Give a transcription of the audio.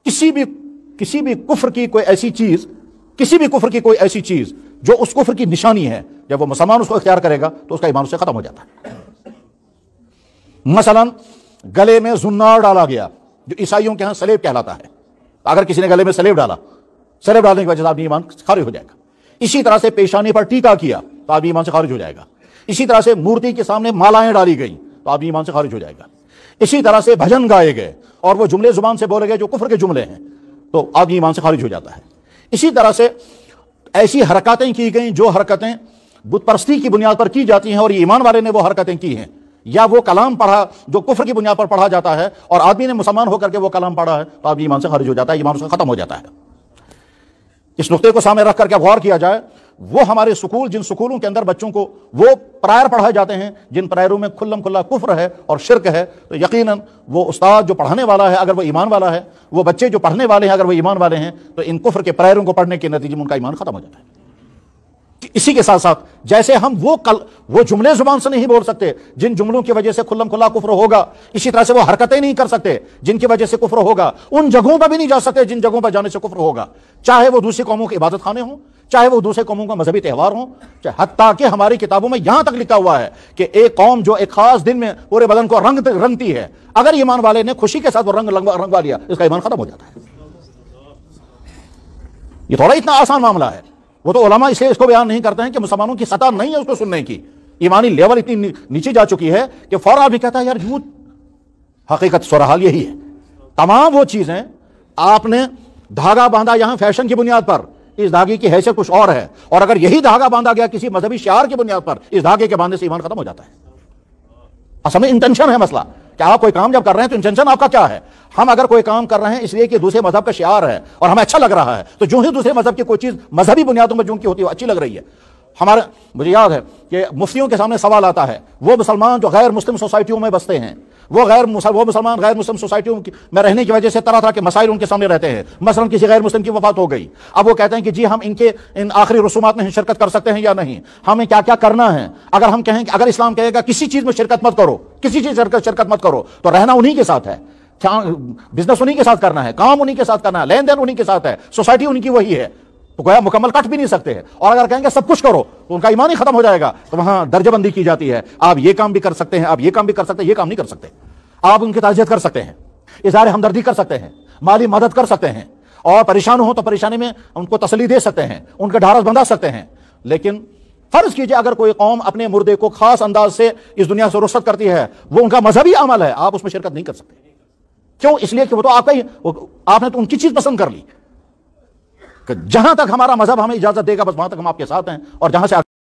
किसी भी कुफ्र की कोई ऐसी चीज, किसी भी कुफ्र की कोई ऐसी चीज जो उस कुफ्र की निशानी है, जब वो मुसलमान उसको इख्तियार करेगा तो उसका ईमान उससे खत्म हो जाता है। मसलन गले में जुन्नार डाला गया, जो ईसाइयों के यहां सलेब कहलाता है। अगर किसी ने गले में सलेब डाला, सलेब डालने की वजह से आपका ईमान खारिज हो जाएगा। इसी तरह से पेशानी पर टीका किया तो आपका ईमान से खारिज हो जाएगा। इसी तरह से मूर्ति के सामने मालाएं डाली गई तो आपका ईमान से खारिज हो जाएगा। इसी तरह से भजन गाए गए और वो जुमले जुबान से बोले गए जो कुफ्र के जुमले हैं तो आपके ईमान से खारिज हो जाता है। इसी तरह से ऐसी हरकतें की गई जो हरकतें बुत परस्ती की बुनियाद पर की जाती हैं और ईमान वाले ने वो हरकतें की हैं, या वो कलाम पढ़ा जो कुफ्र की बुनियाद पर पढ़ा जाता है और आदमी ने मुसलमान होकर के वो कलाम पढ़ा है तो आपके ईमान से खारिज हो जाता है, ईमान उसका खत्म हो जाता है। इस नुक्ते को सामने रख करके गौर किया जाए, वो हमारे स्कूल, जिन स्कूलों के अंदर बच्चों को वो प्रायर पढ़ाए जाते हैं जिन प्रायरों में खुल्लम खुल्ला कुफ्र है और शिरक है, तो यकीनन वो उस्ताद जो पढ़ाने वाला है अगर वो ईमान वाला है, वो बच्चे जो पढ़ने वाले हैं अगर वो ईमान वाले हैं, तो इन कुफ्र के प्रायरों को पढ़ने के नतीजे में उनका ईमान खत्म हो जाता है। इसी के साथ साथ जैसे हम वो जुमले जुबान से नहीं बोल सकते जिन जुमलों की वजह से खुल्लम खुल्ला कुफ्र होगा, इसी तरह से वो हरकतें नहीं कर सकते जिनकी वजह से कुफ्र होगा, उन जगहों पर भी नहीं जा सकते जिन जगहों पर जाने से कुफ्र होगा, चाहे वो दूसरी कौमों के इबादत खाने हों, चाहे वो दूसरे कौमों का मजहबी त्यौहार हो, चाहे हत्ता कि हमारी किताबों में यहां तक लिखा हुआ है कि एक कौम जो एक खास दिन में पूरे बदन को रंगती है, अगर ईमान वाले ने खुशी के साथ वो रंगवा लिया, इसका ईमान खत्म हो जाता है। ये थोड़ा इतना आसान मामला है। वो तो उलमा इसलिए इसको बयान नहीं करते हैं कि मुसलमानों की सतह नहीं है उसको सुनने की, ईमानी लेवल इतनी नीचे जा चुकी है कि फौरन भी कहता है यार झूठ। हकीकत सुरहाल यही है। तमाम वो चीजें आपने धागा बांधा यहां फैशन की बुनियाद पर, इस धागे की हैसियत कुछ और है, और अगर यही धागा बांधा गया किसी मजहबी शियार की बुनियाद पर, इस धागे के बांधने से ईमान खत्म हो जाता है। असल में इंटेंशन है मसला कि आप कोई काम जब कर रहे हैं तो इंटेंशन आपका क्या है। हम अगर कोई काम कर रहे हैं इसलिए कि दूसरे मजहब का शियार है और हमें अच्छा लग रहा है, तो जो ही दूसरे मजहब की कोई चीज मजहबी बुनियादों पर जो की होती है अच्छी लग रही है, हमारे मुझे याद है कि मुफ्तियों के सामने सवाल आता है, वो मुसलमान जो गैर मुस्लिम सोसाइटियों में बसते हैं, वो मुसलमान गैर मुस्लिम सोसाइटियों में रहने की वजह से तरह तरह के मसाइल उनके सामने रहते हैं। मसलन किसी गैर मुस्लिम की वफात हो गई, अब वो कहते हैं कि जी हम इन आखिरी रसूमात में शिरकत कर सकते हैं या नहीं, हमें क्या क्या करना है। अगर हम कहें, अगर इस्लाम कहेगा किसी चीज में शिरकत मत करो, किसी चीज शिरकत मत करो, तो रहना उन्हीं के साथ है, बिजनेस उन्हीं के साथ करना है, काम उन्हीं के साथ करना है, लेन देन उन्हीं के साथ है, सोसाइटी उनकी वही है, तो गोया मुकम्मल कट भी नहीं सकते हैं। और अगर कहेंगे सब कुछ करो तो उनका ईमान ही खत्म हो जाएगा, तो वहां दर्जाबंदी की जाती है, आप ये काम भी कर सकते हैं, आप ये काम भी कर सकते हैं, ये काम नहीं कर सकते। आप उनकी ताज़ियत कर सकते हैं, इज़हार हमदर्दी कर सकते हैं, माली मदद कर सकते हैं, और परेशान हो तो परेशानी में उनको तसल्ली दे सकते हैं, उनके ढारस बंधा सकते हैं। लेकिन फर्ज कीजिए अगर कोई कौम अपने मुर्दे को खास अंदाज से इस दुनिया से रुखसत करती है, वो उनका मजहबी अमल है, आप उसमें शिरकत नहीं कर सकते। क्यों? इसलिए कि वो तो आपका ही, आपने तो उनकी चीज पसंद कर ली। जहां तक हमारा मजहब हमें इजाजत देगा बस वहां तक हम आपके साथ हैं, और जहां से